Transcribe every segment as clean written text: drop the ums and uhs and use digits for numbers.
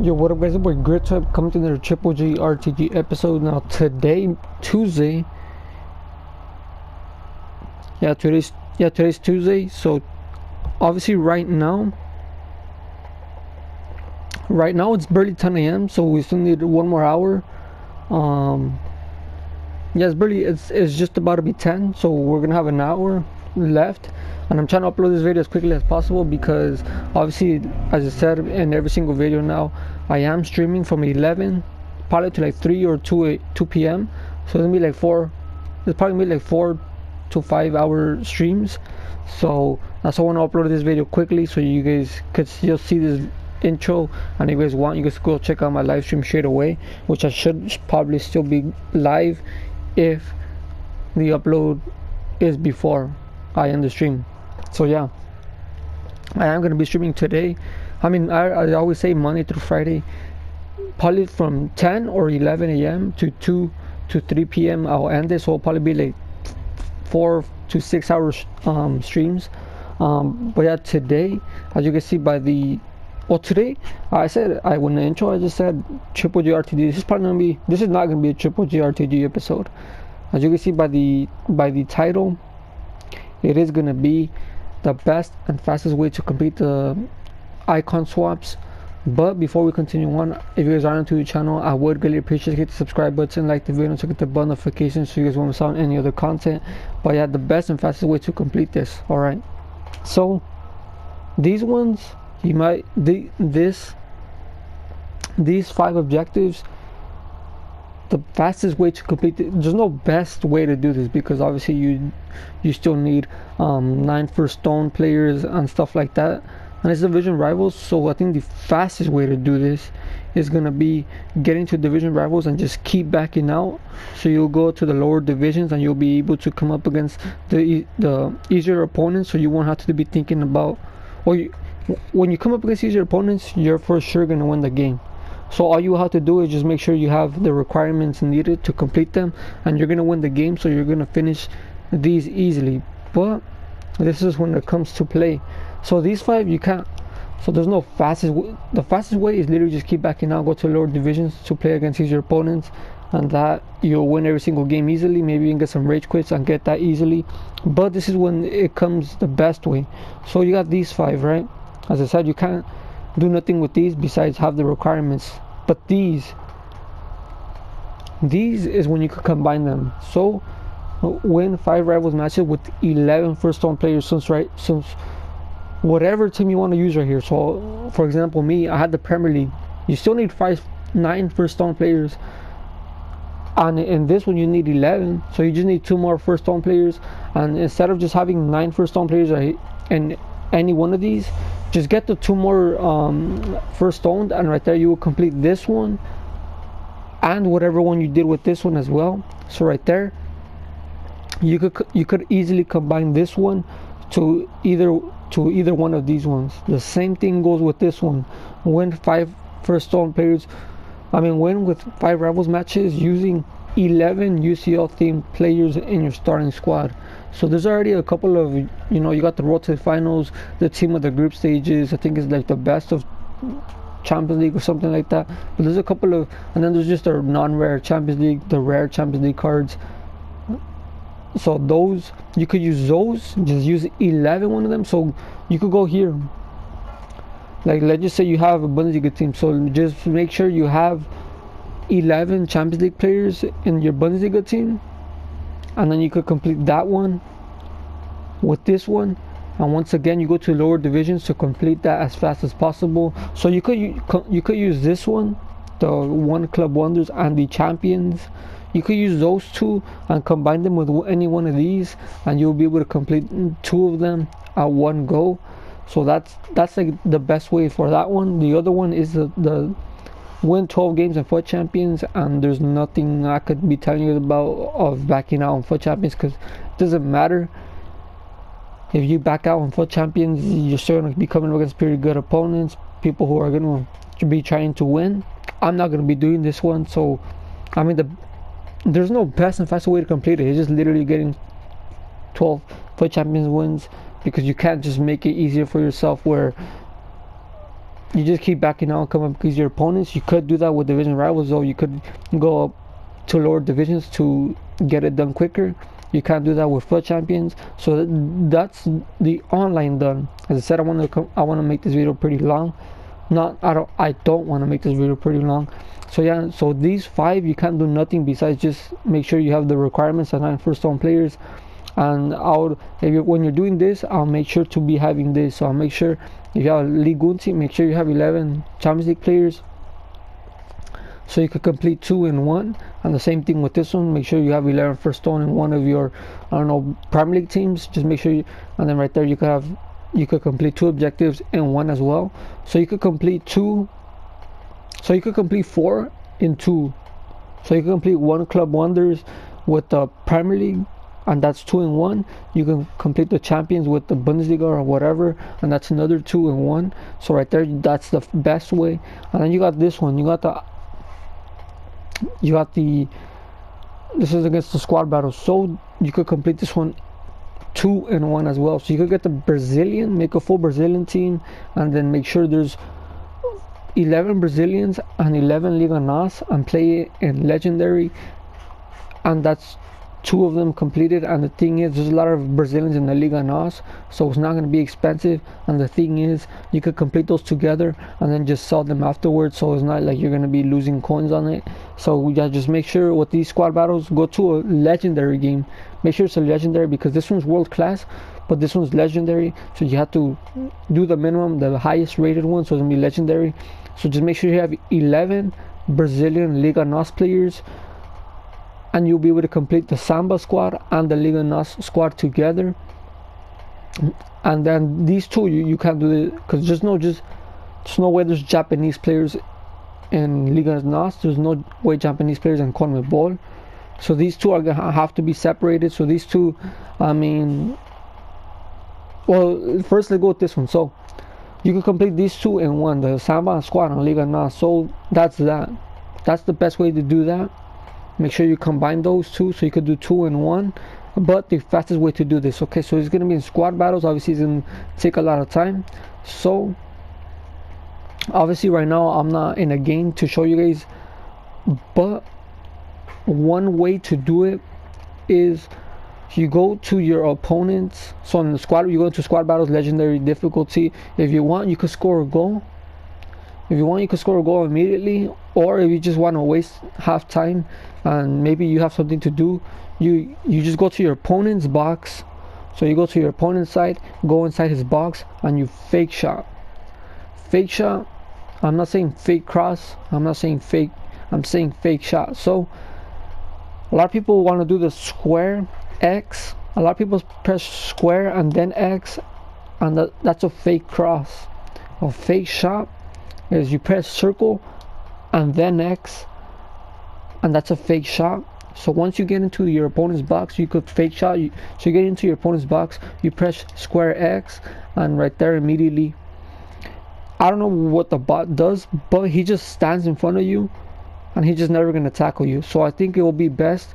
Yo, what up guys, it's your boy TWITCH-grtuip coming to another Triple G RTG episode. Now today, Tuesday, today's Tuesday, so obviously right now it's barely 10 a.m, so we still need one more hour. It's just about to be 10, so we're gonna have an hour left, and I'm trying to upload this video as quickly as possible because obviously, as I said in every single video now, I am streaming from 11 probably to like 3 or 2 p.m. so it's probably gonna be like 4 to 5 hour streams. So that's why I want to upload this video quickly so you guys could still see this intro, and if you guys want, you guys go check out my live stream straight away, which I should probably still be live if the upload is before I end the stream. So yeah, I am going to be streaming today. I mean, I always say Monday through Friday, probably from 10 or 11 a.m. to 2 to 3 p.m. I'll end it, so it'll probably be like 4 to 6 hours streams. But yeah, today, as you can see by the today I said, when the intro I just said Triple G RTG. This is not gonna be a Triple G RTG episode. As you can see by the title, it is gonna be the best and fastest way to complete the icon swaps. But before we continue on, if you guys are into the channel, I would really appreciate it. Hit the subscribe button, like the video, to get the bell notifications so you guys won't miss out on any other content. But yeah, the best and fastest way to complete this. Alright, so these ones, these 5 objectives, the fastest way to complete it, there's no best way to do this because obviously you still need 9 first stone players and stuff like that, and it's division rivals. So I think the fastest way to do this is gonna be getting to division rivals and just keep backing out, so you'll go to the lower divisions and you'll be able to come up against the easier opponents, so you won't have to be thinking about, when you come up against easier opponents, you're for sure going to win the game. So all you have to do is just make sure you have the requirements needed to complete them, and you're going to win the game, so you're going to finish these easily. But this is when it comes to play. So these 5 you can't, so there's no fastest way. The fastest way is literally just keep backing out, go to lower divisions to play against easier opponents, and that you'll win every single game easily. Maybe you can get some rage quits and get that easily, but this is when it comes the best way. So you got these 5, right? As I said, you can't do nothing with these besides have the requirements, but these is when you could combine them. So win 5 rivals matches with 11 first stone players, since whatever team you want to use right here. So for example, me, I had the Premier League. You still need 9 first stone players, and in this one you need 11, so you just need 2 more first stone players. And instead of just having 9 first stone players in any one of these, just get the 2 more first stoned, and right there you will complete this one and whatever one you did with this one as well. So right there you could easily combine this one to either one of these ones. The same thing goes with this one. Win 5 first stone players, win with 5 rivals matches using 11 UCL themed players in your starting squad. So there's already a couple of, you got the road to the finals, the team of the group stages. I think it's like the best of Champions League or something like that. But there's a couple of, and then there's just the non-rare Champions League, the rare Champions League cards. So those, you could use those, just use 11 one of them. So you could go here, like let's just say you have a Bundesliga team, so just make sure you have 11 Champions League players in your Bundesliga team, and then you could complete that one with this one. And once again, you go to lower divisions to complete that as fast as possible. So you could use this one, the 1 Club Wonders and the Champions. You could use those 2 and combine them with any one of these, and you'll be able to complete 2 of them at one go. So that's like the best way for that one. The other one is the win 12 games in FUT Champions, and there's nothing I could be telling you about of backing out on FUT Champions, because it doesn't matter. If you back out on FUT Champions, you're still going to be coming against pretty good opponents, people who are going to be trying to win. I'm not going to be doing this one, so there's no best and fastest way to complete it. It's just literally getting 12 FUT Champions wins, because you can't just make it easier for yourself where you just keep backing out and come up because your opponents. You could do that with division rivals, though. You could go up to lower divisions to get it done quicker. You can't do that with FUT champions. So that's the online done. As I said, I want to make this video pretty long. I don't want to make this video pretty long. So yeah, so these 5 you can't do nothing besides just make sure you have the requirements as 9 first zone players. And when you're doing this, I'll make sure to be having this. So I'll make sure if you have a League 1 team, make sure you have 11 Champions League players, so you could complete 2 in 1. And the same thing with this one, make sure you have 11 first zone in one of your, I don't know, Premier League teams. Just make sure and then right there you could complete 2 objectives in 1 as well. So you could complete 4 in 2. So you can complete 1 Club Wonders with the Premier League, and that's 2 in 1. You can complete the Champions with the Bundesliga or whatever, and that's another 2 in 1. So right there, that's the best way. And then you got this one. This is against the squad battle, so you could complete this one 2 in 1 as well. So you could get the Brazilian, make a full Brazilian team, and then make sure there's 11 Brazilians and 11 Liga NOS, and play it in legendary, and that's 2 of them completed. And the thing is, there's a lot of Brazilians in the Liga NOS, so it's not going to be expensive. And the thing is, you could complete those together and then just sell them afterwards, so it's not like you're going to be losing coins on it. So we gotta just make sure with these squad battles, go to a legendary game. Make sure it's a legendary, because this one's world class, but this one's legendary, so you have to do the minimum, the highest rated one, so it's gonna be legendary. So just make sure you have 11 Brazilian Liga NOS players, and you'll be able to complete the Samba squad and the Liga NOS squad together. And then these 2 you can't do it, because there's no way there's Japanese players in Liga NOS. There's no way Japanese players in CONMEBOL. So these 2 are gonna have to be separated. So these 2, well, first let's go with this one. So you can complete these 2 in 1, the Samba squad and Liga NOS. So that's the best way to do that. Make sure you combine those 2, so you could do 2 in 1. But the fastest way to do this, okay, so it's gonna be in squad battles. Obviously it's gonna take a lot of time. So obviously right now I'm not in a game to show you guys, but one way to do it is you go to your opponents. So in the squad, you go to squad battles, legendary difficulty. If you want, you could score a goal. If you want, you could score a goal immediately, or if you just want to waste half time and maybe you have something to do, you just go to your opponent's box. So you go to your opponent's side, go inside his box, and you fake shot. I'm not saying fake cross, I'm not saying fake, I'm saying fake shot. So a lot of people want to do the square X. A lot of people press square and then X, and that's a fake cross. A fake shot is you press circle and then X, and that's a fake shot. So once you get into your opponent's box, you could fake shot. So you get into your opponent's box, you press square X, and right there immediately, I don't know what the bot does, but he just stands in front of you and he's just never going to tackle you. So I think it will be best,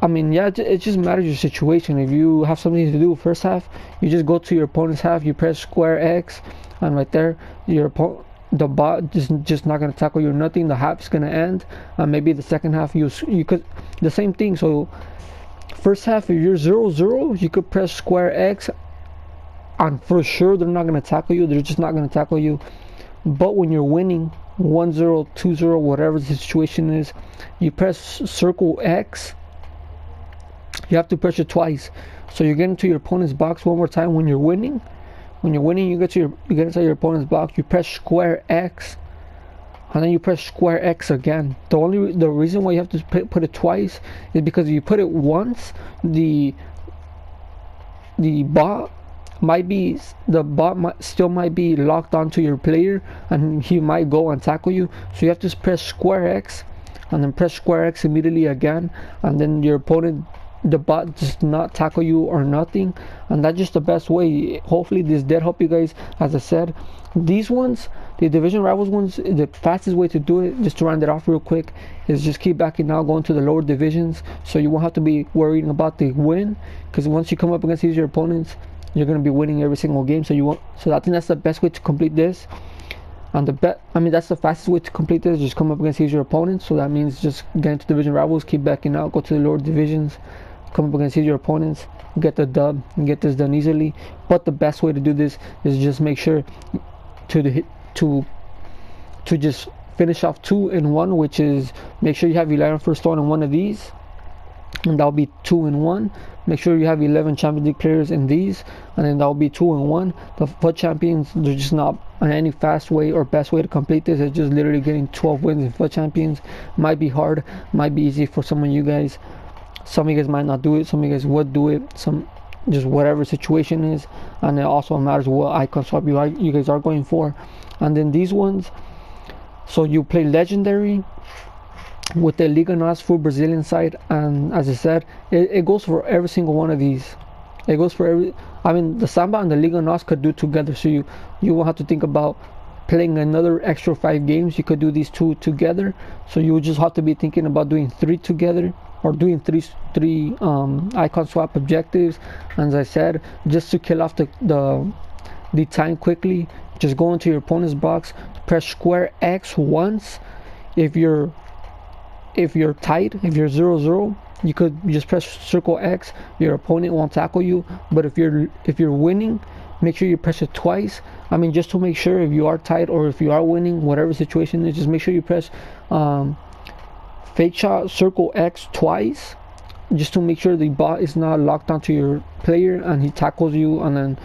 I mean, yeah, it just matters your situation. If you have something to do first half, you just go to your opponent's half, you press square X, and right there the bot just not going to tackle you or nothing. The half is going to end, and maybe the second half you could the same thing. So first half, if you're 0-0, you could press square X, and for sure they're not going to tackle you. They're just not going to tackle you. But when you're winning 1-0, 2-0, whatever the situation is, you press circle X. You have to press it twice. So you get into your opponent's box one more time when you're winning. When you're winning, you get inside your opponent's box, you press square X, and then you press square X again. The reason why you have to put it twice is because if you put it once, the bot still might be locked onto your player, and he might go and tackle you. So you have to press square X and then press square X immediately again, and then your opponent, the bot, does not tackle you or nothing. And that's just the best way. Hopefully this did help you guys. As I said, these ones, the division rivals ones, the fastest way to do it, just to round it off real quick, is just keep backing out, going to the lower divisions, so you won't have to be worrying about the win, because once you come up against these your opponents, you're gonna be winning every single game. So I think that's the best way to complete this. And that's the fastest way to complete this. Just come up against easier opponents. So that means just get into division rivals, keep backing out, go to the lower divisions, come up against easier opponents, get the dub, and get this done easily. But the best way to do this is just make sure to just finish off 2-1, which is make sure you have 11 first stone in one of these, and that'll be 2-1. Make sure you have 11 Champions League players in these, and then that'll be 2-1. The FUT Champions, there's just not any fast way or best way to complete this. It's just literally getting 12 wins in FUT Champions. Might be hard, might be easy for some of you guys. Some of you guys might not do it, some of you guys would do it, some just whatever situation is. And it also matters what icon swap you guys are going for. And then these ones, so you play legendary with the Liga NOS full Brazilian side, and as I said, it goes for every single one of these. It goes for every, I mean, the Samba and the Liga NOS could do together, so you won't have to think about playing another extra 5 games. You could do these 2 together, so you would just have to be thinking about doing 3 together, or doing three icon swap objectives. And as I said, just to kill off the time quickly, just go into your opponent's box, press square X once. If you're tied, if you're 0-0, you could just press circle X. Your opponent won't tackle you. But if you're winning, make sure you press it twice. I mean, just to make sure if you are tied or if you are winning, whatever situation is, just make sure you press fake shot circle X twice, just to make sure the bot is not locked onto your player and he tackles you, and then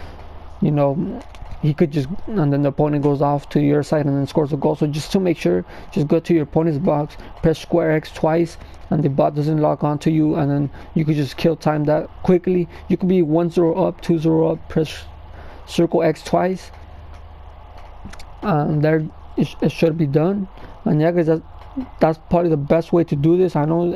he could just, and then the opponent goes off to your side and then scores a goal. So just to make sure, just go to your opponent's box, press square X twice, and the bot doesn't lock onto you, and then you could just kill time that quickly. You could be 1-0 up, 2-0 up, press circle X twice, and there it should be done. And yeah guys, that's probably the best way to do this. I know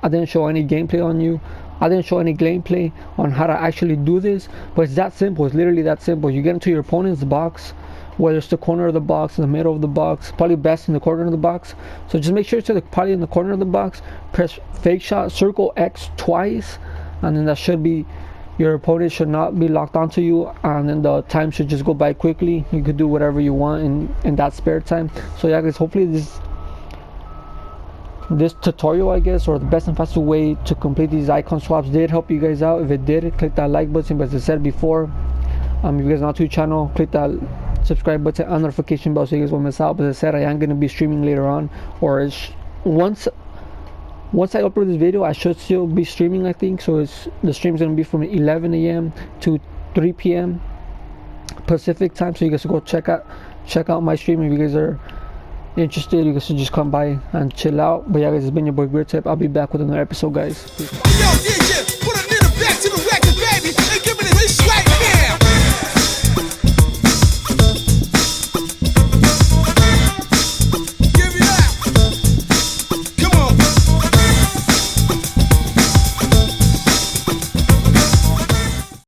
I didn't show any gameplay on you. I didn't show any gameplay on how to actually do this, but it's that simple. It's literally that simple. You get into your opponent's box, whether it's the corner of the box, in the middle of the box, probably best in the corner of the box. So just make sure it's probably in the corner of the box. Press fake shot circle X twice, and then that should be, your opponent should not be locked onto you, and then the time should just go by quickly. You could do whatever you want in that spare time. So yeah guys, hopefully this tutorial, I guess, or the best and fastest way to complete these icon swaps did help you guys out. If it did, click that like button. But as I said before, if you guys are not to the channel, click that subscribe button and notification bell so you guys won't miss out. But as I said, I am going to be streaming later on, or once I upload this video, I should still be streaming, I think. So the stream's going to be from 11 a.m. to 3 p.m. Pacific time. So you guys can go check out my stream. If you guys are interested, you guys should just come by and chill out. But yeah guys, it's been your boy TWITCH-grtuip. I'll be back with another episode, guys. Peace.